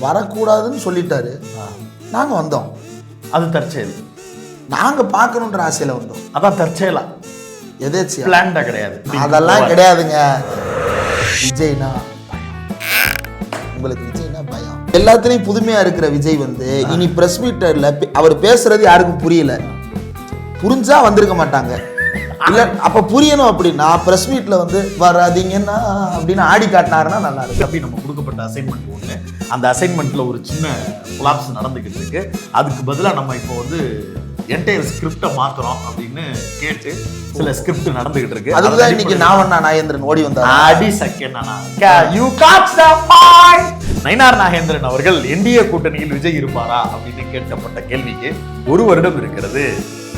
வரக்கூடாதுன்னு சொல்லிட்டாரு, நாங்க வந்தோம். அது தற்செயல். நாங்க பார்க்கணுன்ற ஆசையில வந்தோம். அதான் தற்செயலா, எதாச்சியா பிளான்டா கிடையாது. அதெல்லாம் கிடையாதுங்க. விஜய்னா உங்களுக்கு விஜய்னா பயம். எல்லாத்துலயும் புதுமையா இருக்கிற விஜய் வந்து இனி பிரஸ் மீட்டர்ல அவர் பேசுறது யாருக்கும் புரியல. புரிஞ்சா வந்திருக்க மாட்டாங்க. இல்ல அப்ப புரியணும் அப்படின்னா பிரஸ் மீட்ல வந்து வராதீங்கன்னா அப்படின்னு ஆடி காட்டினாருன்னா நல்லா இருக்கு. அப்படி நம்ம கொடுக்கப்பட்ட அசைன்மெண்ட் ஒண்ணு, அந்த அசைன்மெண்ட்ல ஒரு சின்ன கொலாப்ஸ் நடந்துகிட்டு இருக்கு. அதுக்கு பதிலாக நம்ம இப்போ வந்து என்டையர் ஸ்கிரிப்டை மாத்துறோம் அப்படின்னு கேட்டு சில ஸ்கிரிப்ட் நடந்துகிட்டு இருக்கு. அதுதான் இன்னைக்கு நாகேந்திரன் ஓடி வந்தார். அடி second you catch the point. Nainar Nagendran அவர்கள் என்டிஏ கூட்டணியில் விஜய் இருப்பாரா அப்படின்னு கேட்கப்பட்ட கேள்விக்கு 1 வருடம் இருக்கிறது,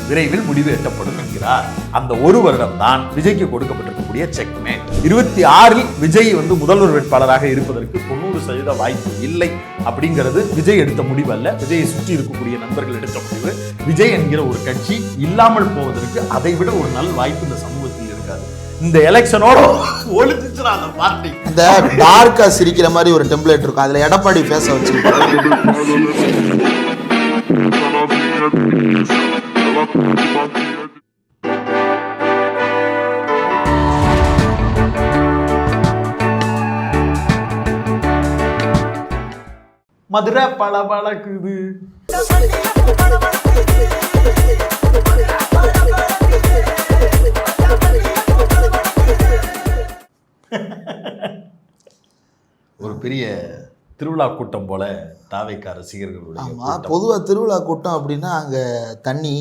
விரைவில் முடிவு எட்டப்படும் என்கிறார். அந்த 1 வருடம் தான் விஜய்க்கு கொடுக்கப்பட்டிருக்கக்கூடிய செக்மே. 26இல் விஜய் வந்து முதல்வர் வேட்பாளராக இருப்பதற்கு 90% வாய்ப்பு இல்லை அப்படிங்கிறது விஜய் எடுத்த முடிவு அல்ல, விஜயை சுற்றி இருக்கக்கூடிய நண்பர்கள் எடுத்த முடிவு. விஜய் என்கிற ஒரு கட்சி இல்லாமல் போவதற்கு அதை விட ஒரு நல்ல வாய்ப்பு இந்த சமூகத்தில் இருக்காது. இந்த எலெக்ஷனோட ஒழிச்சுச்சுடா அந்த பார்ட்டி. இந்த டார்க்கா சிரிக்கிற மாதிரி ஒரு டெம்ப்ளேட் இருக்கும், அதுல எடப்பாடி பேச வச்சு மதுரை பளபளக்குது. ஒரு பெரிய திருவிழா கூட்டம் போல தாவேக்கா ரசிகர்களுடைய. ஆமா, பொதுவா திருவிழா கூட்டம் அப்படின்னா அங்க தண்ணி,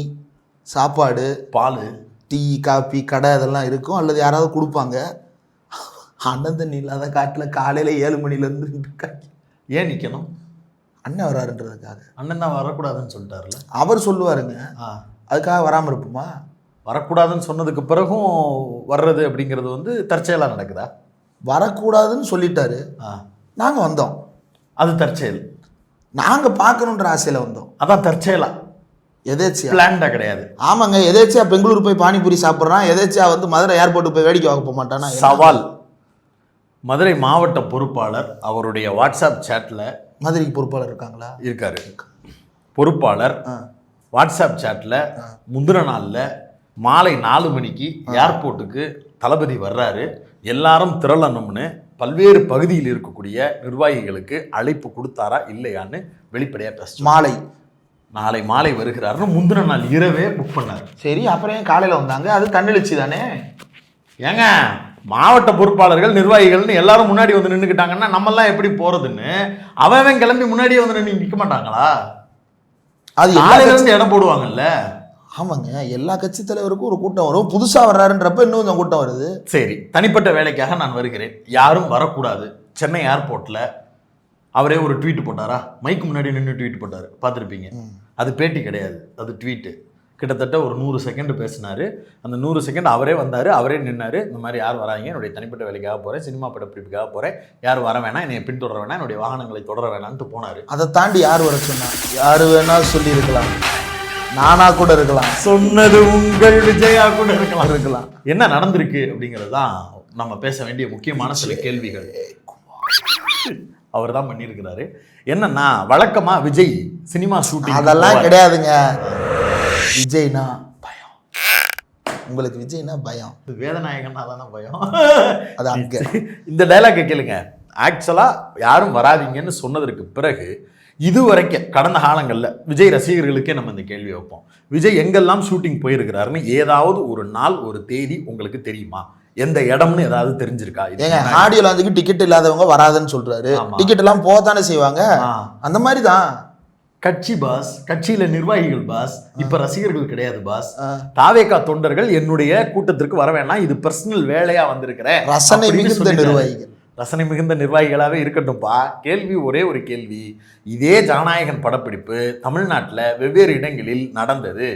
சாப்பாடு, பால், டீ, காபி, கடை அதெல்லாம் இருக்கும், அல்லது யாராவது கொடுப்பாங்க. அண்ணன் தண்ணி இல்லாத காட்டில் காலையில 7 மணிலேருந்து ஏன் நிக்கணும்? அண்ணன் வராருன்றதுக்காக. அண்ணன் தான் வரக்கூடாதுன்னு சொல்லிட்டாருல, அவர் சொல்லுவாருங்க. அதுக்காக வராமல் இருப்போமா? வரக்கூடாதுன்னு சொன்னதுக்கு பிறகும் வர்றது அப்படிங்கிறது வந்து தற்செயலா நடக்குதா? வரக்கூடாதுன்னு சொல்லிட்டாரு, நாங்க வந்தோம். அது தற்செயல். நாங்க பார்க்கணுன்ற ஆசையில வந்தோம். அதான் தற்செயலா, எதேச்சியா பிளான்டா கிடையாது. ஆமாங்க, எதேச்சியா பெங்களூர் போய் பானிபூரி சாப்பிட்றான், எதேச்சியா வந்து மதுரை ஏர்போர்ட்டுக்கு போய் வேடிக்கை பார்க்க போக மாட்டானா? சவால். மதுரை மாவட்ட பொறுப்பாளர் அவருடைய வாட்ஸ்அப் சேட்ல, மதுரைக்கு பொறுப்பாளர் இருக்காங்களா? இருக்காரு. பொறுப்பாளர் வாட்ஸ்அப் சேட்ல முந்தின நாள்ல மாலை 4 மணிக்கு ஏர்போர்ட்டுக்கு தளபதி வர்றாரு, எல்லாரும் திரளணும்னு பல்வேறு பகுதியில் இருக்கக்கூடிய நிர்வாகிகளுக்கு அழைப்பு கொடுத்தாரா இல்லையான்னு வெளிப்படையா பேச. நாளை மாலை வருகிறாருன்னு முந்தின நாள் இரவே புக் பண்ணாரு. சரி, அப்புறம் ஏன் காலையில வந்தாங்க? அது தன்னெழுச்சி தானே. ஏங்க, மாவட்ட பொறுப்பாளர்கள் நிர்வாகிகள்னு எல்லாரும் முன்னாடி வந்து நின்றுக்கிட்டாங்கன்னா நம்மெல்லாம் எப்படி போறதுன்னு அவன் கிளம்பி முன்னாடியே வந்து நிற்க மாட்டாங்களா? அது இருந்து இடம் போடுவாங்கல்ல. ஆமாங்க, எல்லா கட்சி தலைவருக்கும் ஒரு கூட்டம் வரும், புதுசா வர்றாருன்றப்ப இன்னும் கொஞ்சம் கூட்டம் வருது. சரி, தனிப்பட்ட வேலைக்காக நான் வருகிறேன், யாரும் வரக்கூடாது. சென்னை ஏர்போர்ட்ல அவரே ஒரு ட்வீட் போட்டாரா? மைக்கு முன்னாடி நின்று ட்வீட் போட்டாரு, பார்த்துருப்பீங்க. அது பேட்டி கிடையாது, அது ட்வீட்டு. கிட்டத்தட்ட ஒரு 100 செகண்ட் பேசினாரு. அந்த 100 செகண்ட் அவரே வந்தார், அவரே நின்னாரு. இந்த மாதிரி யார் வராங்க, என்னுடைய தனிப்பட்ட வேலைக்காக போகிறேன், சினிமா படப்பிடிப்புக்காக போகிறேன், யார் வர வேணாம், என்னை பின்தொடர வேணாம், என்னுடைய வாகனங்களை தொடர வேணான்ட்டு போனார். அதை தாண்டி யார் வர சொன்னா? யார் வேணாலும் சொல்லி இருக்கலாம், நானா கூட இருக்கலாம், சொன்னது உங்கள் விஜயா கூட இருக்கலாம். என்ன நடந்திருக்கு அப்படிங்கிறது தான் நம்ம பேச வேண்டிய முக்கியமான சில கேள்விகள். அவர் தான் பண்ணியிருக்கிறாரு. என்னன்னா, வழக்கமா விஜய் சினிமா ஷூட்டிங் அதெல்லாம் கிடையாதுங்க. விஜய்னா பயம். உங்களுக்கு விஜய்னா பயம். வேதநாயகன்னா தானே பயம். அது அங்க இந்த டைலாக்கை கேளுங்க. ஆக்சுவலா யாரும் வராதிங்கன்னு சொன்னதற்கு பிறகு இதுவரைக்கும் கடந்த காலங்களில் விஜய் ரசிகர்களுக்கே நம்ம இந்த கேள்வி வைப்போம். விஜய் எங்கெல்லாம் ஷூட்டிங் போயிருக்கிறாருன்னு ஏதாவது ஒரு நாள், ஒரு தேதி உங்களுக்கு தெரியுமா? எந்த இடம்னு ஏதாவது தெரிஞ்சிருக்கா? ஏங்க, ஆடியோ லான்ச்சுக்கு டிக்கெட் இல்லாதவங்க வராதுன்னு சொல்றாரு. டிக்கெட் எல்லாம் போகத்தானே செய்வாங்க. அந்த மாதிரி தான் கட்சி பாஸ், கட்சியில நிர்வாகிகள் பாஸ், இப்ப ரசிகர்கள் கிடையாது பாஸ். தாவேகா தொண்டர்கள் என்னுடைய கூட்டத்திற்கு வர வேணாம், இது பர்சனல் வேலையா வந்திருக்கிறேன். ரசனை மிகுந்த நிர்வாகிகள், ரசனை மிகுந்த நிர்வாகிகளாகவே இருக்கட்டும்பா. கேள்வி ஒரே ஒரு கேள்வி. இதே ஜனநாயகன் படப்பிடிப்பு தமிழ்நாட்டில் வெவ்வேறு இடங்களில் நடந்தது,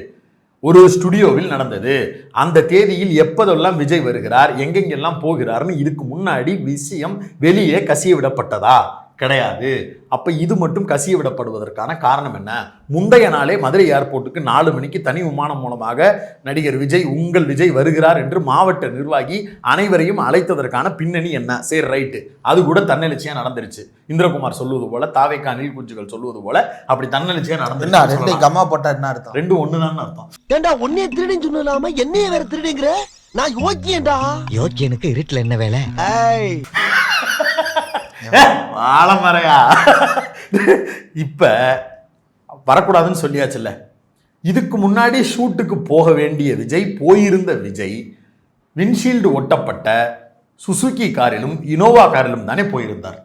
ஒரு ஸ்டுடியோவில் நடந்தது. அந்த தேதியில் எப்போதெல்லாம் விஜய் வருகிறார், எங்கெங்கெல்லாம் போகிறார்னு இதுக்கு முன்னாடி விஷயம் வெளியே கசிய விடப்பட்டதா? கிடையாது. அப்ப இது மட்டும் கசிய விடப்படுவதற்கான காரணம் என்ன? முந்தைய நாளே மதுரை ஏர்போர்ட்டுக்கு 4 மணிக்கு தனி விமானம் மூலமாக நடிகர் விஜய், உங்கள் விஜய் வருகிறார் என்று மாவட்ட நிர்வாகி அனைவரையும் அழைத்ததற்கான பின்னணி என்ன? சரி, ரைட்டு, அது கூட தன்னெழுச்சியா நடந்துருச்சு. இந்திரகுமார் சொல்லுவது போல, தாவேக்கா அணில் குஞ்சுகள் சொல்லுவது போல அப்படி தன்னெழுச்சியா நடந்துருச்சு. கம்மா போட்டா என்ன அர்த்தம்? ரெண்டும் ஒண்ணுதான் அர்த்தம். ஏண்டா உன்னைய திருடின்னு சொல்லாம என்னைய வேற திருடிங்கற? நான் யோக்கியன்டா. யோக்கியனுக்கு இருட்டுல என்ன வேலை? ஆலமறையா இப்ப வரக்கூடாதுன்னு சொல்லியாச்சுல்ல. இதுக்கு முன்னாடி ஷூட்டுக்கு போக வேண்டிய விஜய், போயிருந்த விஜய் விண்ஷீல்டு ஒட்டப்பட்ட சுசுகி காரிலும் இனோவா காரிலும் தானே போயிருந்தார்.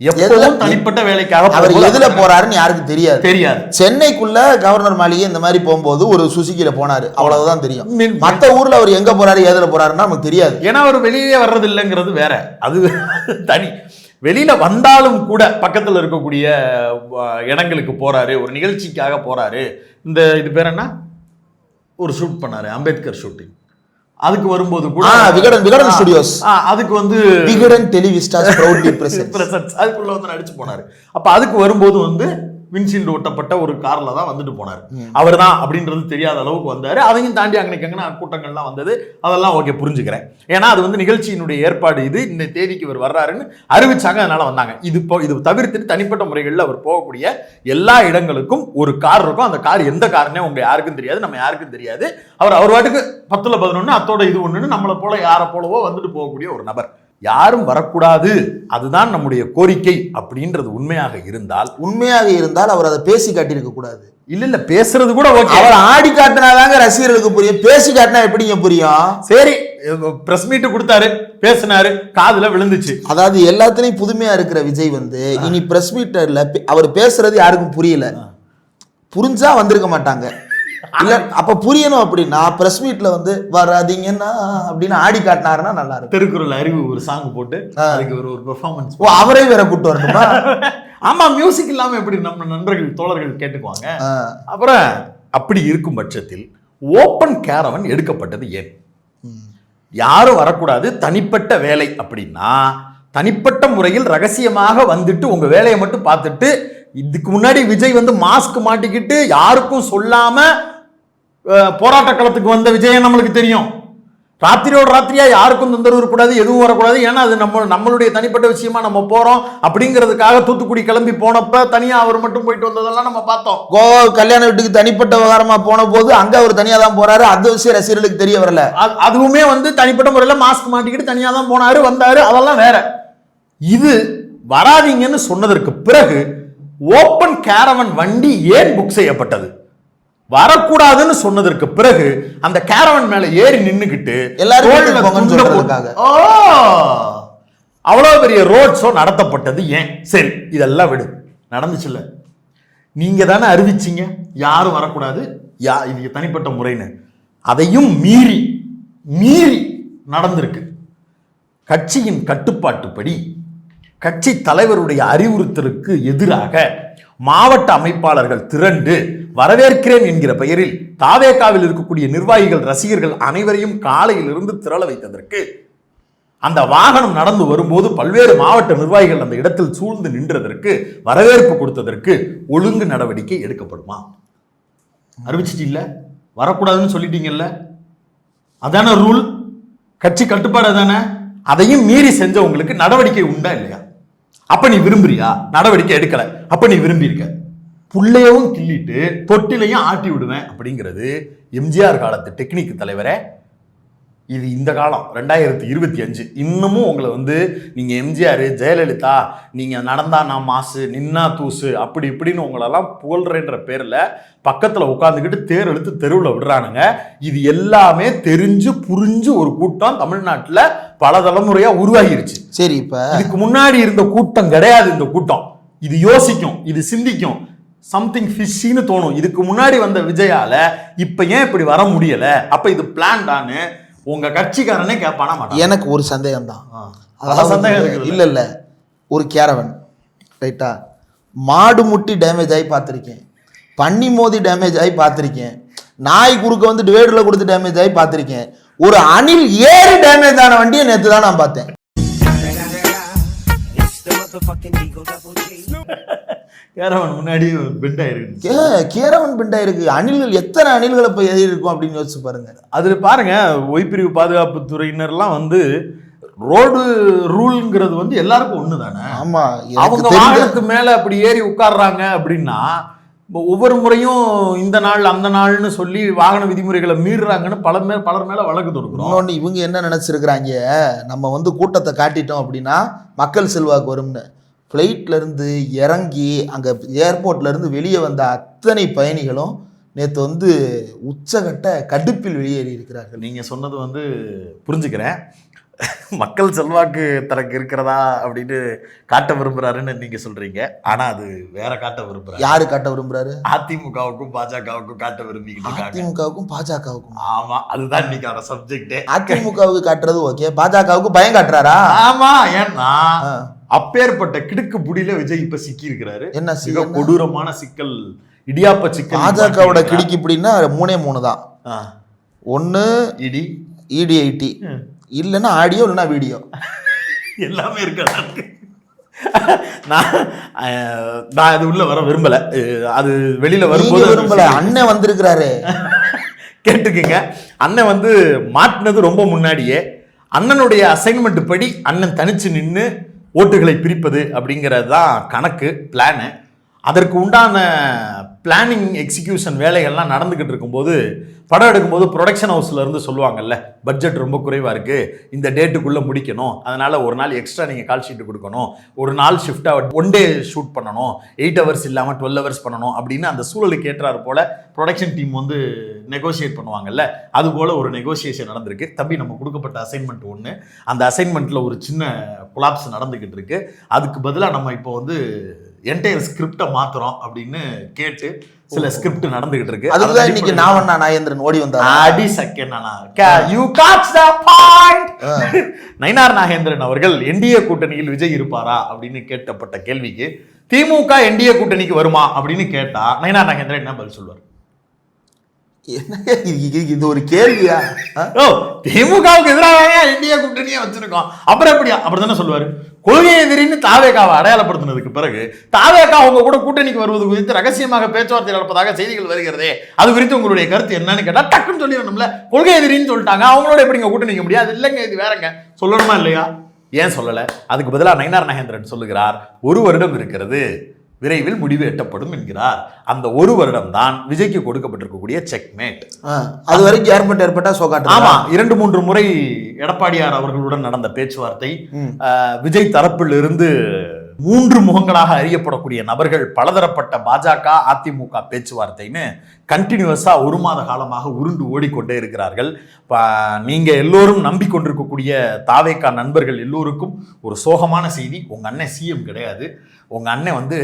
எப்பவும் தனிப்பட்ட வேலைக்காக அவர் எதுல போறாருன்னு யாருக்கு தெரியாது. சென்னைக்குள்ள கவர்னர் மாளிகை இந்த மாதிரி போகும்போது ஒரு சுசுகில போனாரு, அவ்வளவுதான் தெரியும். மத்த ஊர்ல அவர் எங்க போறாரு, எதுல போறாருன்னா நமக்கு தெரியாது. ஏன்னா அவர் வெளியே வர்றது இல்லைங்கிறது வேற, அது தனி. வெளியில வந்தாலும் கூட பக்கத்துல இருக்கக்கூடிய இடங்களுக்கு போறாரு, ஒரு நிகழ்ச்சிக்காக போறாரு. இது பேர் என்ன, ஒரு ஷூட் பண்ணாரு, அம்பேத்கர் ஷூட்டிங். அதுக்கு வரும்போது கூட விகடன் ஸ்டுடியோஸ், அதுக்கு வந்து விகடன் டெலிவிஸ்டாஸ் ப்ரௌட்லி பிரசன்ட்ஸ், அதுக்குள்ள வந்து நடிச்சு போனாரு. அப்ப அதுக்கு வரும்போது வந்து விண்ஷீல்டு ஒட்டப்பட்ட ஒரு கார்ல தான் வந்துட்டு போனாரு. அவர் தான் அப்படின்றது தெரியாத அளவுக்கு வந்தாரு. அதையும் தாண்டி அங்கனைக்கு கூட்டங்கள்லாம் வந்தது. அதெல்லாம் ஓகே, புரிஞ்சுக்கிறேன். ஏன்னா அது வந்து நிகழ்ச்சியினுடைய ஏற்பாடு, இது இந்த தேதிக்கு இவர் வர்றாருன்னு அறிவிச்சாங்க, அதனால வந்தாங்க. இது தவிர்த்துட்டு தனிப்பட்ட முறைகளில் அவர் போகக்கூடிய எல்லா இடங்களுக்கும் ஒரு கார் இருக்கும். அந்த கார் எந்த காருன்னே உங்க யாருக்கும் தெரியாது, நம்ம யாருக்கும் தெரியாது. அவர் வாட்டுக்கு 10ல் 11 அத்தோட இது ஒண்ணுன்னு நம்மளை போல யாரை போலவோ வந்துட்டு போகக்கூடிய ஒரு நபர். யாரும் வரக்கூடாது, அதுதான் நம்முடைய கோரிக்கை அப்படின்றது உண்மையாக இருந்தால் அவர் அதை பேசி காட்டியிருக்க கூடாது. இல்ல பேசுறது கூட ஓகே. அவர் ஆடி காட்டினாதாங்க ரசிகர்களுக்கு புரியும், பேசி காட்டினா எப்படிங்க புரியும்? சரி, பிரஸ் மீட் கொடுத்தாரு, பேசினாரு, காதுல விழுந்துச்சு. அதாவது எல்லாத்துலயும் புதுமையா இருக்கிற விஜய் வந்து இனி பிரஸ் மீட்டர்ல அவர் பேசுறது யாருக்கும் புரியல, புரிஞ்சா வந்திருக்க மாட்டாங்க. இல்ல அப்ப புரியணும் அப்படின்னா பிரஸ் மீட்ல வந்து வராதீங்கன்னா அப்படின்னு ஆடி காட்டினாருன்னா நல்லா இருக்கும். திருக்குறள் அறிவு ஒரு சாங் போட்டு அதுக்கு ஒரு பெர்ஃபார்மன்ஸ். அவரே வேற கூட்டு வரணுமா? ஆமா, மியூசிக் இல்லாம எப்படி நம்ம நண்பர்கள் தோழர்கள் கேட்டுக்குவாங்க? அப்புறம் அப்படி இருக்கும் பட்சத்தில் ஓப்பன் கேரவன் எடுக்கப்பட்டது ஏன்? யாரும் வரக்கூடாது, தனிப்பட்ட வேலை அப்படின்னா தனிப்பட்ட முறையில் ரகசியமாக வந்துட்டு உங்க வேலையை மட்டும் பார்த்துட்டு, இதுக்கு முன்னாடி விஜய் வந்து மாஸ்க் மாட்டிக்கிட்டு யாருக்கும் சொல்லாம போராட்ட களத்துக்கு வந்த விஜய் நம்மளுக்கு தெரியும். ராத்திரியோட ராத்திரியா யாருக்கும் தொந்தரவு இருக்கக்கூடாது, எதுவும் வரக்கூடாது. ஏன்னா அது நம்மளுடைய தனிப்பட்ட விஷயமா நம்ம போறோம் அப்படிங்கிறதுக்காக தூத்துக்குடி கிளம்பி போனப்ப தனியா அவர் மட்டும் போயிட்டு வந்ததெல்லாம் நம்ம பார்த்தோம். கோவா கல்யாண வீட்டுக்கு தனிப்பட்ட விவகாரமா போன போது அங்க அவர் தனியா தான் போறாரு, அது விஷயம் ரசிகர்களுக்கு தெரிய வரல. அதுவுமே வந்து தனிப்பட்ட முறையில மாஸ்க் மாட்டிக்கிட்டு தனியா தான் போனாரு, வந்தாரு, அதெல்லாம் வேற. இது வராதீங்கன்னு சொன்னதற்கு பிறகு ஓப்பன் கேரவன் வண்டி ஏன் புக் செய்யப்பட்டது? வரக்கூடாதுன்னு சொன்னதற்கு பிறகு அந்த கேரவன் மேல ஏறி நின்னுக்கிட்டு அவ்வளவு பெரிய ரோட் ஷோ நடத்தப்பட்டது ஏன்? சரி, இதெல்லாம் விடு, நடந்துச்சுல்ல. நீங்க தானே அறிவிச்சீங்க யாரும் வரக்கூடாது, இது தனிப்பட்ட முறைன்னு. அதையும் மீறி நடந்திருக்கு. கட்சியின் கட்டுப்பாட்டுப்படி கட்சி தலைவருடைய அறிவுறுத்தலுக்கு எதிராக மாவட்ட அமைப்பாளர்கள் திரண்டு வரவேற்கிறேன் என்கிற பெயரில் தாவேகாவில் இருக்கக்கூடிய நிர்வாகிகள், ரசிகர்கள் அனைவரையும் காலையிலிருந்து திரள வைத்ததற்கு, அந்த வாகனம் நடந்து வரும்போது பல்வேறு மாவட்ட நிர்வாகிகள் அந்த இடத்தில் சூழ்ந்து நின்றதற்கு, வரவேற்பு கொடுத்ததற்கு ஒழுங்கு நடவடிக்கை எடுக்கப்படுமா? அறிவிச்சிட்டு இல்ல, வரக்கூடாதுன்னு சொல்லிட்டீங்கல்ல, அதான ரூல், கட்சி கட்டுப்பாடு தானே. அதையும் மீறி செஞ்சவங்களுக்கு நடவடிக்கை உண்டா இல்லையா? அப்ப நீ விரும்புறியா? நடவடிக்கை எடுக்கல, அப்ப நீ விரும்பி இருக்க. புள்ளையவும் கிள்ளிட்டு தொட்டிலையும் ஆட்டி விடுவேன் அப்படிங்கிறது எம்ஜிஆர் காலத்து டெக்னிக் தலைவரே. இது இந்த காலம் 2025. இன்னமும் உங்களை வந்து நீங்க எம்ஜிஆர், ஜெயலலிதா, நீங்க நடந்தா நான் மாசு, நின்னா தூசு, அப்படி இப்படின்னு உங்களெல்லாம் புகழ்றேன்ற பேர்ல பக்கத்துல உட்காந்துக்கிட்டு தேர் எழுத்து தெருவில் விடுறானுங்க. இது எல்லாமே தெரிஞ்சு புரிஞ்சு ஒரு கூட்டம் தமிழ்நாட்டுல பல தலைமுறையா உருவாகிருச்சு. சரி, இப்ப இதுக்கு முன்னாடி இருந்த கூட்டம் கிடையாது இந்த கூட்டம். இது யோசிக்கும், இது சிந்திக்கும், சம்திங் ஃபிஷ்ஷின்னு தோணும். இதுக்கு முன்னாடி வந்த விஜயால இப்ப ஏன் இப்படி வர முடியல? அப்ப இது பிளான்டான்னு உங்க கட்சிக்காரனே கேட்பானா மாட்டான்? எனக்கு ஒரு சந்தேகம் தான். சந்தேகம் இல்ல ஒரு கேரவன் ரைட்டா, மாடு முட்டி டேமேஜ் ஆகி பார்த்துருக்கேன், பன்னி மோதி டேமேஜ் ஆகி பார்த்துருக்கேன், நாய் குறுக்க வந்து டிவைடர்ல கொடுத்து டேமேஜ் ஆகி பார்த்துருக்கேன். ஒரு அணில் ஏறி டேமேஜ் ஆன வண்டியை நேற்று தான் நான் பார்த்தேன். கேரவன் முன்னாடி பெண்ட் ஆயிருக்கு. கேரவன் பெண்டா இருக்கு. அணில்கள் எத்தனை அணில்களை போய் எதிரி இருக்கும் அப்படின்னு யோசிச்சு பாருங்க. அதுல பாருங்க, ஒய்பிரிவு பாதுகாப்பு துறையினர்லாம் வந்து ரோடு ரூல்ங்கிறது வந்து எல்லாருக்கும் ஒண்ணு தானே. ஆமா, அவங்க வாகனத்து மேல அப்படி ஏறி உட்கார்றாங்க அப்படின்னா ஒவ்வொரு முறையும் இந்த நாள் அந்த நாள்னு சொல்லி வாகன விதிமுறைகளை மீறுறாங்கன்னு பலர் மேல வழக்கு தொடுக்கிறோம். இன்னொன்று இவங்க என்ன நினைச்சிருக்கிறாங்க, நம்ம வந்து கூட்டத்தை காட்டிட்டோம் அப்படின்னா மக்கள் செல்வாக்கு வரும்னு. ஃப்ளைட்ல இருந்து இறங்கி அங்கே ஏர்போர்ட்ல இருந்து வெளியே வந்த அத்தனை பயணிகளும் நேற்று வந்து உச்சகட்ட கடுப்பில் வெளியேறி இருக்கிறார்கள். நீங்க சொன்னது வந்து புரிஞ்சுக்கிறேன். மக்கள் செல்வாக்கு தனக்கு இருக்கிறதா அப்படின்னு காட்ட விரும்புறாருன்னு நீங்க சொல்றீங்க. ஆனா அது வேற காட்ட விரும்புறாரு. யாரு காட்ட விரும்புறாரு? அதிமுகவுக்கும் பாஜகவுக்கும் காட்ட விரும்பிக்கிட்டு இருக்காங்க. அதிமுகவுக்கும் பாஜகவுக்கும். ஆமா, அதுதான் இன்னைக்கான சப்ஜெக்ட். அதிமுகவுக்கு காட்டுறது ஓகே, பாஜகவுக்கு பயம் காட்டுறாரா? ஆமா, ஏன்னா அப்பேற்பட்ட கிடுக்கு புடியில விஜய் இப்ப சிக்கி இருக்கிறாரு. என்ன மிக கொடூரமான சிக்கல், இடியாப்ப சிக்கல். பாஜகவோட கிடுக்கி இப்படின்னா 3 தான். ஒன்னு இடி ஐடி, இல்லைன்னா ஆடியோ இல்லைன்னா வீடியோ, எல்லாமே இருக்கு. நான் அது உள்ள வர விரும்பல, அது வெளியில வரும்போது விரும்பல. அண்ணன் வந்திருக்கிறாரு, கேட்டுக்குங்க. அண்ணன் வந்து மாட்டினது ரொம்ப முன்னாடியே. அண்ணனுடைய அசைன்மெண்ட் படி அண்ணன் தனிச்சு நின்று ஓட்டுகளை பிரிப்பது அப்படிங்கிறது தான் கணக்கு, பிளானு. அதற்கு உண்டான பிளானிங் எக்ஸிக்யூஷன் வேலைகள்லாம் நடந்துக்கிட்டு இருக்கும்போது, படம் எடுக்கும்போது ப்ரொடக்ஷன் ஹவுஸ்ல இருந்து சொல்லுவாங்கல்ல, பட்ஜெட் ரொம்ப குறைவாக இருக்குது, இந்த டேட்டுக்குள்ளே முடிக்கணும், அதனால் ஒரு நாள் எக்ஸ்ட்ரா நீங்கள் கால் ஷீட்டு கொடுக்கணும், ஒரு நாள் ஷிஃப்டாக 1 டே ஷூட் பண்ணணும், 8 hours இல்லாமல் 12 hours பண்ணணும் அப்படின்னு அந்த சூழலுக்கு ஏற்றாறு போல் ப்ரொடக்ஷன் டீம் வந்து நெகோசியேட் பண்ணுவாங்கல்ல, அது போல் ஒரு நெகோசியேஷன் நடந்திருக்கு. தம்பி, நம்ம கொடுக்கப்பட்ட அசைன்மெண்ட் ஒன்று, அந்த அசைன்மெண்ட்டில் ஒரு சின்ன கொலாப்ஸ் நடந்துக்கிட்டு இருக்கு, அதுக்கு பதிலாக நம்ம இப்போ வந்து என்டையர் ஸ்கிரிப்டை மாத்துறோம் அப்படின்னு கேட்டு சில ஸ்கிரிப்ட் நடந்துகிட்டு இருக்கு. அதுதான் இன்னைக்கு நாகேந்திரன் ஓடி வந்தார். அடி சக்கேனா, you catch the point. Nainar Nagendran அவர்கள் என்டிஏ கூட்டணியில் விஜய் இருப்பாரா அப்படின்னு கேட்கப்பட்ட கேள்விக்கு திமுக என்டிஏ கூட்டணிக்கு வருமா அப்படின்னு கேட்டா நயினார் நாகேந்திரன் என்ன பதில் சொல்வார்? இது ஒரு கேள்வியா? திமுகவுக்கு எதிராக என்டிஏ கூட்டணியே வச்சிருக்கோம், அப்புறம் எப்படியா? அப்படி தானே சொல்லுவாரு. கொள்கை எதிரின்னு தாவேகாவை அடையாளப்படுத்தினதுக்கு பிறகு தாவேகா அவங்க கூட கூட்டணிக்கு வருவது குறித்து ரகசியமாக பேச்சுவார்த்தை நடப்பதாக செய்திகள் வருகிறதே, அது குறித்து உங்களுடைய கருத்து என்னன்னு கேட்டா டக்குன்னு சொல்லிடணும்ல. கொள்கை எதிரின்னு சொல்லிட்டாங்க, அவங்களோட எப்படிங்க கூட்டணிக்க முடியாது? இல்லைங்க, இது வேறங்க, சொல்லணுமா இல்லையா? ஏன் சொல்லல? அதுக்கு பதிலாக நயினார் நாகேந்திரன் சொல்லுகிறார், 1 வருடம் இருக்கிறது, விரைவில் முடிவு எட்டப்படும் என்கிறார். அந்த 1 வருடம் தான் விஜய்க்கு கொடுக்கப்பட்டிருக்கக்கூடிய செக்மேட். அது வரைக்கும் ஏற்பட்டா சோகாட்டு. ஆமா, 2-3 முறை எடப்பாடியார் அவர்களுடன் நடந்த பேச்சுவார்த்தை, விஜய் தரப்பில் இருந்து 3 முகங்களாக அறியப்படக்கூடிய நபர்கள், பலதரப்பட்ட பாஜக அதிமுக பேச்சுவார்த்தைன்னு கண்டினியூஸா 1 மாத காலமாக உருண்டு ஓடிக்கொண்டே இருக்கிறார்கள். நீங்க எல்லோரும் நம்பிக்கொண்டிருக்கக்கூடிய தாவேகா நண்பர்கள் எல்லோருக்கும் ஒரு சோகமான செய்தி, உங்க அண்ணன் சிஎம் கிடையாது, உங்க அண்ணன் வந்து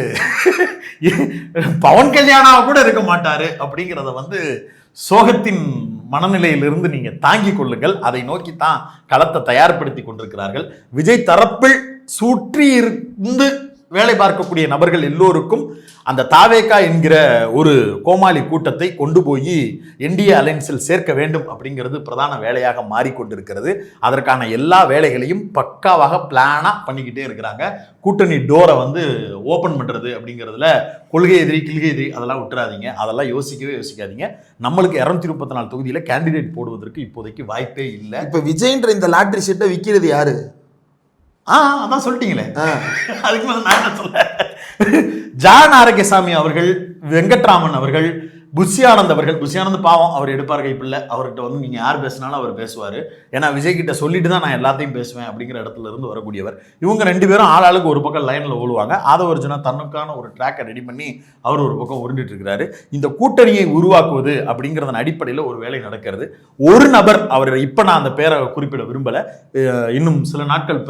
பவன் கல்யாணாவை கூட இருக்க மாட்டாரு அப்படிங்கிறத வந்து சோகத்தின் மனநிலையிலிருந்து நீங்க தாங்கிக் கொள்ளுங்கள். அதை நோக்கித்தான் களத்தை தயார்படுத்தி கொண்டிருக்கிறார்கள். விஜய் தரப்பில் சுற்றி இருந்து வேலை பார்க்கக்கூடிய நபர்கள் எல்லோருக்கும் அந்த தாவேகா என்கிற ஒரு கோமாளி கூட்டத்தை கொண்டு போய் என்டிஏ அலைன்ஸில் சேர்க்க வேண்டும் அப்படிங்கிறது பிரதான வேலையாக மாறிக்கொண்டிருக்கிறது. அதற்கான எல்லா வேலைகளையும் பக்காவாக பிளானா பண்ணிக்கிட்டே இருக்கிறாங்க. கூட்டணி டோரை வந்து ஓபன் பண்றது அப்படிங்கிறதுல கொள்கை எதிரி கிள்கை எதிரி அதெல்லாம் விட்டுறாதீங்க, அதெல்லாம் யோசிக்காதீங்க. நம்மளுக்கு 234 தொகுதியில கேண்டிடேட் போடுவதற்கு இப்போதைக்கு வாய்ப்பே இல்லை. இப்ப விஜய்ன்ற இந்த லாட்டரி சீட்டை விற்கிறது யாரு? அதான் சொல்லிட்டீங்களே, அதுக்கு மேல நான் என்ன சொல்ல. ஜான் ஆரோக்கியசாமி அவர்கள், வெங்கட்ராமன் அவர்கள், புஷியானந்த் அவர்கள், புஷியானந்த் பாவம், அவர் எடுப்பார் கைப்பில்லை, அவர்கிட்ட வந்து நீங்க யார் பேசினாலும் அவர் பேசுவார். ஏன்னா விஜய் கிட்ட சொல்லிட்டு தான் நான் எல்லாத்தையும் பேசுவேன் அப்படிங்கிற இடத்துல இருந்து வரக்கூடியவர். இவங்க 2 பேரும் ஆளாளுக்கு ஒரு பக்கம் லைன்ல ஓடுவாங்க. ஆதவர்ஜுனா தன்னுக்கான ஒரு ட்ராக்கை ரெடி பண்ணி அவர் ஒரு பக்கம் உருண்டுட்டு இருக்கிறாரு. இந்த கூட்டணியை உருவாக்குவது அப்படிங்கிறதன் அடிப்படையில் ஒரு வேலை நடக்கிறது. ஒரு நபர், அவர் இப்ப நான் அந்த பேரை குறிப்பிட விரும்பல, இன்னும் சில நாட்கள்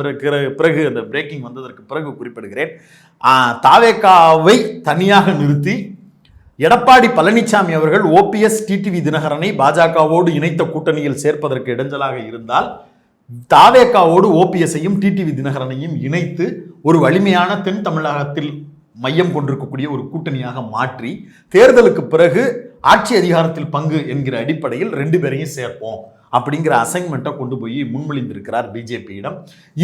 பிறகு அந்த பிரேக்கிங் வந்ததற்கு பிறகு குறிப்பிடுகிறேன். தாவேகாவை தனியாக நிறுத்தி எடப்பாடி பழனிசாமி அவர்கள் ஓபிஎஸ் டிடிவி தினகரனை பாஜகவோடு இணைத்த கூட்டணியில் சேர்ப்பதற்கு இடைஞ்சலாக இருந்தால், தாவேகாவோடு ஓபிஎஸ்ஐயும் டிடிவி தினகரனையும் இணைத்து ஒரு வலிமையான தென் தமிழகத்தில் மையம் கொண்டிருக்கக்கூடிய ஒரு கூட்டணியாக மாற்றி தேர்தலுக்கு பிறகு ஆட்சி அதிகாரத்தில் பங்கு என்கிற அடிப்படையில் 2 பேரையும் சேர்ப்போம் அப்படிங்கிற அசைன்மெண்ட்டை கொண்டு போய் முன்மொழிந்திருக்கிறார் பிஜேபியிடம்.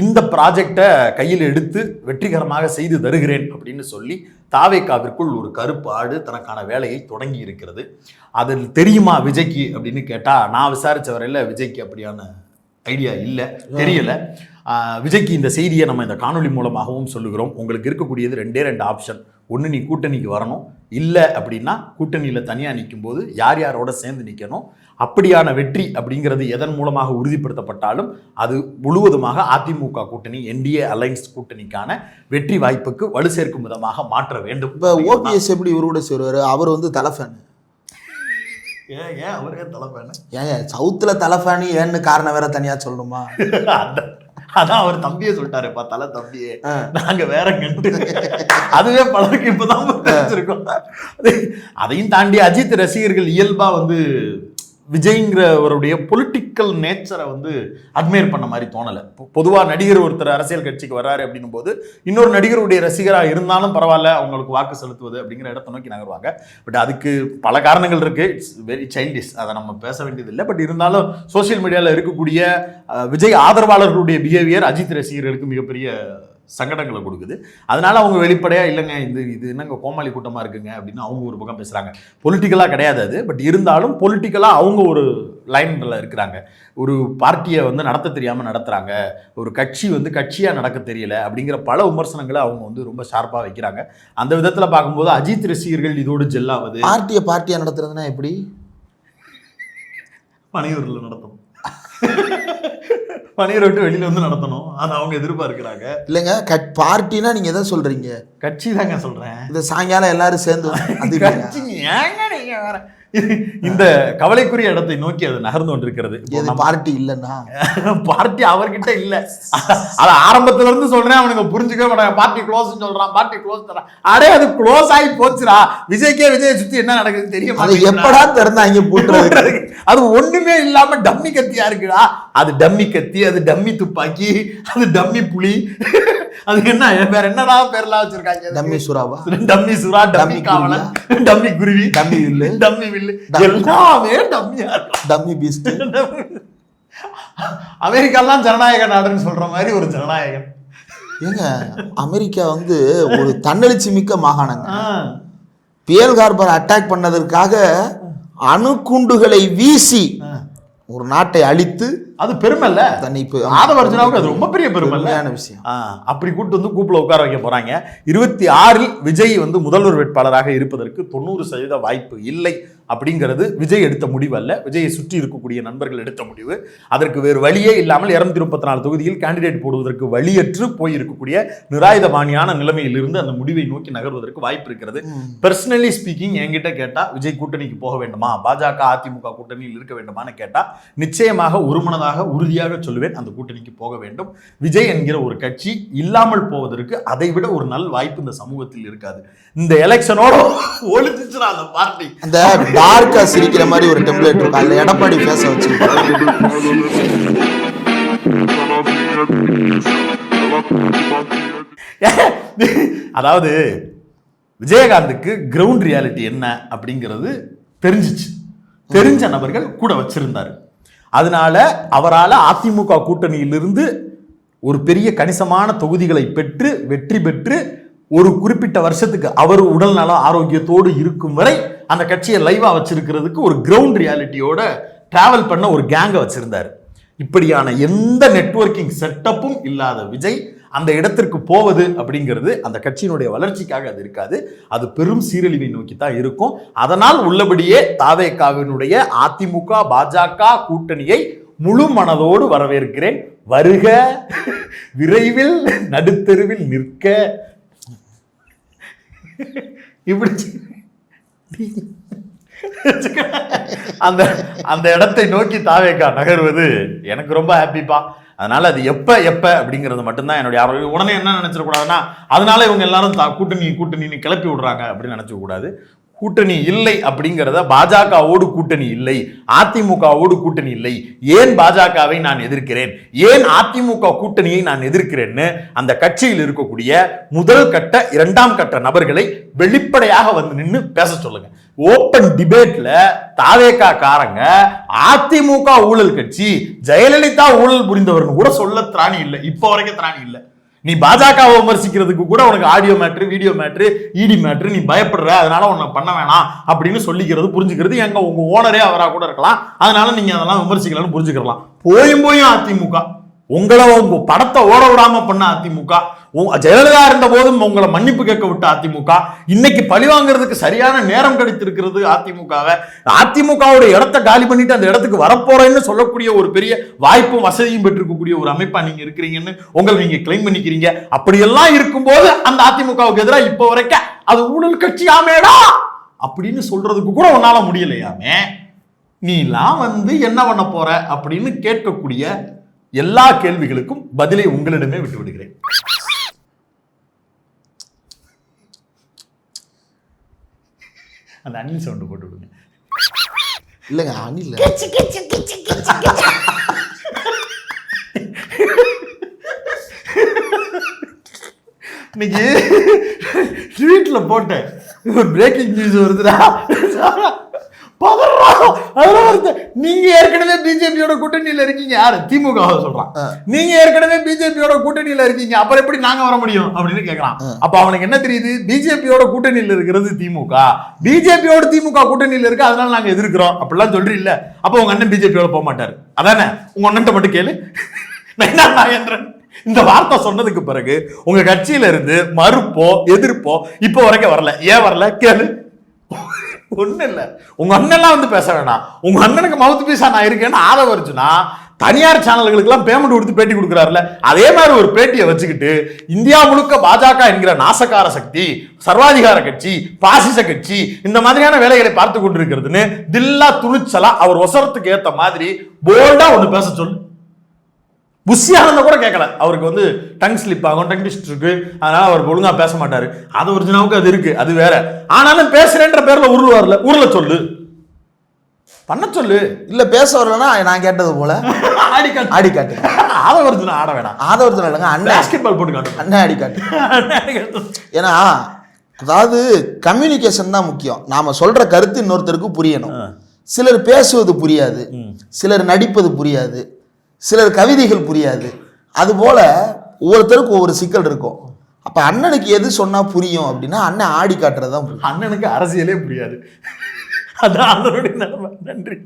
இந்த ப்ராஜெக்டை கையில் எடுத்து வெற்றிகரமாக செய்து தருகிறேன் அப்படின்னு சொல்லி தாவேகாவிற்குள் ஒரு கருப்பு ஆடு தனக்கான வேலையை தொடங்கி இருக்கிறது. அதில் தெரியுமா விஜய்க்கு அப்படின்னு கேட்டால், நான் விசாரித்த வரையில் விஜய்க்கு அப்படியான ஐடியா இல்லை, தெரியல. விஜய்க்கு இந்த செய்தியை நம்ம இந்த காணொலி மூலமாகவும் சொல்லுகிறோம். உங்களுக்கு இருக்கக்கூடியது 2 ஆப்ஷன். ஒன்று, நீ கூட்டணிக்கு வரணும், இல்லை அப்படின்னா கூட்டணியில் தனியாக நிற்கும் போது யார் யாரோட சேர்ந்து நிற்கணும். அப்படியான வெற்றி அப்படிங்கிறது எதன் மூலமாக உறுதிப்படுத்தப்பட்டாலும் அது முழுவதுமாக அதிமுக கூட்டணி, என்டிஏ அலைன்ஸ் கூட்டணிக்கான வெற்றி வாய்ப்புக்கு வலு சேர்க்கும் விதமாக மாற்ற வேண்டும். இப்போ ஓபிஎஸ் எப்படி இவரோட சேருவார்? அவர் வந்து தலைஃபேன். ஏன் அவரே தலைஃபேன்? ஏன் சவுத்தில் தலைஃபேனு ஏன்னு காரணம் வேற தனியாக சொல்லணுமா? அதான் அவர் தம்பியே சொல்லிட்டாருப்பா, தலை தம்பியே, நாங்க வேற கண்டு. அதுவே பலருக்கு இப்பதான் தெரிஞ்சிருக்கோம். அதையும் தாண்டி அஜித் ரசிகர்கள் இயல்பா வந்து விஜய்ங்கிறவருடைய பொலிட்டிக்கல் நேச்சரை வந்து அட்மையர் பண்ண மாதிரி தோணலை. பொதுவாக நடிகர் ஒருத்தர் அரசியல் கட்சிக்கு வர்றாரு அப்படின்னும் போது இன்னொரு நடிகருடைய ரசிகராக இருந்தாலும் பரவாயில்ல, அவங்களுக்கு வாக்கு செலுத்துவது அப்படிங்கிற இடத்தை நோக்கி நகருவாங்க. பட் அதுக்கு பல காரணங்கள் இருக்குது. இட்ஸ் வெரி சைல்டிஷ், அதை நம்ம பேச வேண்டியதில்லை. பட் இருந்தாலும் சோசியல் மீடியாவில் இருக்கக்கூடிய விஜய் ஆதரவாளர்களுடைய பிஹேவியர் அஜித் ரசிகர்களுக்கு மிகப்பெரிய சங்கடங்களை கொடுக்குது. அதனால அவங்க வெளிப்படையாக இல்லைங்க இது என்னங்க கோமாளி கூட்டமாக இருக்குங்க அப்படின்னு அவங்க ஒரு பக்கம் பேசுகிறாங்க. பொலிட்டிக்கலாக கிடையாது அது, பட் இருந்தாலும் பொலிட்டிக்கலாக அவங்க ஒரு லைனில் இருக்கிறாங்க. ஒரு பார்ட்டியை வந்து நடத்த தெரியாமல் நடத்துகிறாங்க, ஒரு கட்சி வந்து கட்சியாக நடக்க தெரியல அப்படிங்கிற பல விமர்சனங்களை அவங்க வந்து ரொம்ப ஷார்ப்பாக வைக்கிறாங்க. அந்த விதத்தில் பார்க்கும்போது அஜித் ரசிகர்கள் இதோடு ஜெல்லாவது. பார்ட்டியாக நடத்துறதுன்னா எப்படி? பனையூரில் நடத்தணும், பனையூரை விட்டு வெளியில வந்து நடத்தணும், அதை அவங்க எதிர்பார்க்கிறாங்க. இல்லைங்க, பார்ட்டினா நீங்க எதை சொல்றீங்க? கட்சி தாங்க சொல்றேன். இந்த சாயங்காலம் எல்லாரும் சேர்ந்து அது கட்சி ஏங்க நீங்க வேற. இந்த கவலைக்குரிய இடத்தை நோக்கி அது நகர்ந்து கொண்டிருக்கிறது. பார்ட்டி இல்லைன்னா பார்ட்டி அவர்கிட்ட இல்ல. அது ஆரம்பத்துல இருந்து சொல்றேன், அவனுங்க புரிஞ்சுக்கவே மாட்டாங்க. பார்ட்டி க்ளோஸ் சொல்றான், பார்ட்டி க்ளோஸ் தரான். அடே அது க்ளோஸ் ஆகி போச்சுடா. விஜய்க்கே விஜயை சுத்தி என்ன நடக்குது தெரியும். எப்படா திறந்தாங்க போட்டுறது? அது ஒண்ணுமே இல்லாம டம்மி கத்தியா இருக்குடா. அது டம்மி கத்தி, அது டம்மி துப்பாக்கி, அது டம்மி புலி, அது என்ன வேற என்னடா பேர்லாம் வச்சிருக்காங்க? டம்மி சுறாவா? டம்மி சுறா, டம்மி காவலன், டம்மி குருவி, டம்மி வில்லு, டம்மி வில்லு, எல்லாமே டம்மியா இருக்கும். Dummy Beast. அமெரிக்காலாம் ஜனநாயக நாடுன்னு சொல்ற மாதிரி ஒரு ஜனநாயகன். ஏங்க, அமெரிக்கா வந்து ஒரு தன்னெழுச்சி மிக்க மாகாணங்க. பியர்ல் ஹார்பர் அட்டாக் பண்ணதற்காக அணுகுண்டுகளை வீசி ஒரு நாட்டை அழித்து, அது பெருமைல்ல? ஆதவர்ஜனாவுக்கு அது ரொம்ப பெரிய பெருமையான விஷயம். அப்படி கூட்டு வந்து கூப்பிட உட்கார வைக்க போறாங்க. 26 விஜய் வந்து முதல்வர் வேட்பாளராக இருப்பதற்கு 90% வாய்ப்பு இல்லை அப்படிங்கிறது விஜய் எடுத்த முடிவு அல்ல, விஜயை சுற்றி இருக்கக்கூடிய நண்பர்கள் எடுத்த முடிவு. அதற்கு வேறு வழியே இல்லாமல் 234 தொகுதியில் கேண்டிடேட் போடுவதற்கு வழியற்று போயிருக்கக்கூடிய நிராயுதபாணியான நிலைமையிலிருந்து அந்த முடிவை நோக்கி நகர்வதற்கு வாய்ப்பு இருக்கிறது. பர்சனலி ஸ்பீக்கிங் என்கிட்ட கேட்டா விஜய் கூட்டணிக்கு போக வேண்டுமா, பாஜக அதிமுக கூட்டணியில் இருக்க வேண்டுமான்னு கேட்டா நிச்சயமாக ஒருமனதாக உறுதியாக சொல்லுவேன், அந்த கூட்டணிக்கு போக வேண்டும். விஜய் என்கிற ஒரு கட்சி இல்லாமல் போவதற்கு அதை விட ஒரு நல் வாய்ப்பு இந்த சமூகத்தில் இருக்காது. இந்த எலெக்ஷனோட ஒழிச்சுச்சுனா அந்த பார்ட்டி. அந்த டார்க்கா சிரிக்கிற மாதிரி ஒரு டெம்ப்ளேட் இருக்கு, அதுல எடப்பாடி பேச வச்சு. அதாவது விஜயகாந்துக்கு கிரவுண்ட் ரியாலிட்டி என்ன அப்படிங்கிறது தெரிஞ்சிச்சு. தெரிஞ்ச நபர்கள் கூட வச்சிருந்தாரு. அதனால அவரால் அதிமுக கூட்டணியிலிருந்து ஒரு பெரிய கணிசமான தொகுதிகளை பெற்று வெற்றி பெற்று ஒரு குறிப்பிட்ட வருஷத்துக்கு அவர் உடல் நல ஆரோக்கியத்தோடு இருக்கும் வரை அந்த கட்சியை லைவா வச்சிருக்கிறதுக்கு ஒரு கிரவுண்ட் ரியாலிட்டியோட டிராவல் பண்ண ஒரு கேங்கை வச்சிருந்தாரு. இப்படியான எந்த நெட்வொர்க்கிங் செட்டப்பும் இல்லாத விஜய் அந்த இடத்திற்கு போவது அப்படிங்கிறது அந்த கட்சியினுடைய வளர்ச்சிக்காக அது இருக்காது, அது பெரும் சீரழிவை நோக்கி தான் இருக்கும். அதனால் உள்ளபடியே தாவேகாவினுடைய அதிமுக பாஜக கூட்டணியை முழு மனதோடு வரவேற்கிறேன். வருக, விரைவில் நடுத்தெருவில் நிற்க. இப்படி அந்த அந்த இடத்தை நோக்கி தாவேகா நகர்வது எனக்கு ரொம்ப ஹாப்பிப்பா. அதனால அது எப்ப அப்படிங்கிறது மட்டும்தான் என்னுடைய ஆர்வம். உடனே என்ன நினைச்சிடக்கூடாதுன்னா அதனால இவங்க எல்லாரும் கூட்டணின்னு கிளப்பி விடுறாங்க அப்படின்னு நினைச்ச கூடாது. கூட்டணி இல்லை அப்படிங்கிறத பாஜகவோடு கூட்டணி இல்லை, அதிமுகவோடு கூட்டணி இல்லை, ஏன் பாஜகவை நான் எதிர்க்கிறேன், ஏன் அதிமுக கூட்டணியை நான் எதிர்க்கிறேன்னு அந்த கட்சியில் இருக்கக்கூடிய முதல் கட்ட இரண்டாம் கட்ட நபர்களை வெளிப்படையாக வந்து நின்று பேச சொல்லுங்க. ஓப்பன் டிபேட்ல தாவேகா காரங்க அதிமுக ஊழல் கட்சி, ஜெயலலிதா ஊழல் புரிந்தவர்னு கூட சொல்ல திராணி இல்லை, இப்போ வரைக்கும் திராணி இல்லை. நீ பாஜகவை விமர்சிக்கிறதுக்கு கூட உனக்கு ஆடியோ மேட்ரு, வீடியோ மேட்ரு, இடி மேட்ரு, நீ பயப்படுற, அதனால உன்னை பண்ண வேணாம் அப்படின்னு சொல்லிக்கிறது புரிஞ்சுக்கிறது. எங்க உங்க ஓனரே அவராக கூட இருக்கலாம், அதனால நீங்க அதெல்லாம் விமர்சிக்கலாம்னு புரிஞ்சுக்கலாம். போயும் அதிமுக உங்களை உங்க படத்தை ஓட விடாம பண்ண அதிமுக, ஜெயலலிதா இருந்த போதும் உங்களை மன்னிப்பு கேட்க விட்ட அதிமுக, இன்னைக்கு பழி வாங்குறதுக்கு சரியான நேரம் கிடைத்திருக்கிறது அதிமுகவை. அதிமுகவுடைய இடத்தை காலி பண்ணிட்டு அந்த இடத்துக்கு வரப்போறேன்னு சொல்லக்கூடிய ஒரு பெரிய வாய்ப்பும் வசதியும் பெற்றிருக்கக்கூடிய ஒரு அமைப்பா நீங்க இருக்கிறீங்கன்னு உங்களை நீங்க கிளைம் பண்ணிக்கிறீங்க. அப்படியெல்லாம் இருக்கும்போது அந்த அதிமுகவுக்கு எதிராக இப்போ வரைக்கும் அது ஊழல் கட்சி ஆமேடா அப்படின்னு சொல்றதுக்கு கூட உன்னால முடியலையாமே. நீலாம் வந்து என்ன பண்ண போற அப்படின்னு கேட்கக்கூடிய எல்லா கேள்விகளுக்கும் பதிலை உங்களிடமே விட்டு விடுகிறேன். அந்த அணில் சவுண்ட் போட்டு விடுங்க. இல்லைங்க அணில் இன்னைக்கு ட்வீட்ல போட்டேன், ஒரு பிரேக்கிங் நியூஸ் வருதுடா, நீங்க ஏற்கனவே பிஜேபியோட கூட்டணியில இருக்கீங்க. யாரு? திமுக சொல்றான். நீங்க ஏற்கனவே பிஜேபியோட கூட்டணியில இருக்கீங்க, அப்புறம் எப்படி நாங்க வர முடியும் அப்படின்னு கேக்குறான். அப்ப அவனுக்கு என்ன தெரியுது? பிஜேபியோட கூட்டணியில இருக்கிறது திமுக, பிஜேபியோட திமுக கூட்டணியில இருக்கு, அதனால நாங்க எதிர்க்கிறோம் அப்படிலாம் சொல்றீல்ல. அப்ப உங்க அண்ணன் பிஜேபியோட போக மாட்டாரு, அதானே? உங்க அண்ணன் மட்டும் கேளு. நாகேந்திரன் இந்த வார்த்தை சொன்னதுக்கு பிறகு உங்க கட்சியில இருந்து மறுப்போ எதிர்ப்போ இப்போ வரைக்கும் வரல. ஏன் வரல கேளு. ஒண்ணு இல்ல, உங்க அண்ணன்லாம் வந்து பேச வேணாம். உங்க அண்ணனுக்கு மவுத் பீஸா நான் இருக்கேன்னு ஆதரவு வருச்சுன்னா தனியார் சேனல்களுக்கு எல்லாம் பேமெண்ட் கொடுத்து பேட்டி கொடுக்குறாருல, அதே மாதிரி ஒரு பேட்டியை வச்சுக்கிட்டு இந்தியா முழுக்க பாஜக என்கிற நாசகார சக்தி, சர்வாதிகார கட்சி, பாசிச கட்சி, இந்த மாதிரியான வேலைகளை பார்த்து கொண்டிருக்கிறதுன்னு தில்லா துணிச்சலா அவர் ஒசரத்துக்கு ஏத்த மாதிரி போல்டா ஒண்ணு பேச சொல்லு. புஷியானந்த கூட கேட்கல, அவருக்கு வந்து டங் ஸ்லிப் ஆகும், டங் டிஸ்ட் இருக்கு, அதனால அவர் ஒழுங்கா பேச மாட்டாரு. அது ஒரிஜினாவுக்கு அது இருக்கு, அது வேற. ஆனாலும் பேசுறேன்ற பேர்ல உருளுவார்ல, உருள சொல்லு, பண்ண சொல்லு. இல்ல பேச வரலன்னா நான் கேட்டது போல ஆடி காட்டு. ஆதவர்ஜுனா ஆட வேணாம், ஆதவர்ஜுனா இல்லைங்க, அண்ணன் பாஸ்கெட் பால் போட்டு காட்டு, அண்ணன் ஆடி காட்டு. ஏன்னா அதாவது கம்யூனிகேஷன் தான் முக்கியம். நாம சொல்ற கருத்து இன்னொருத்தருக்கு புரியணும். சிலர் பேசுவது புரியாது, சிலர் நடிப்பது புரியாது, சிலர் கவிதைகள் புரியாது. அதுபோல ஒவ்வொருத்தருக்கும் ஒவ்வொரு சிக்கல் இருக்கும். அப்ப அண்ணனுக்கு எது சொன்னா புரியும் அப்படின்னா அண்ணன் ஆடி காட்டுறதுதான். அண்ணனுக்கு அரசியலே புரியாது, அதான் அதனுடைய நிலைமை. நன்றி.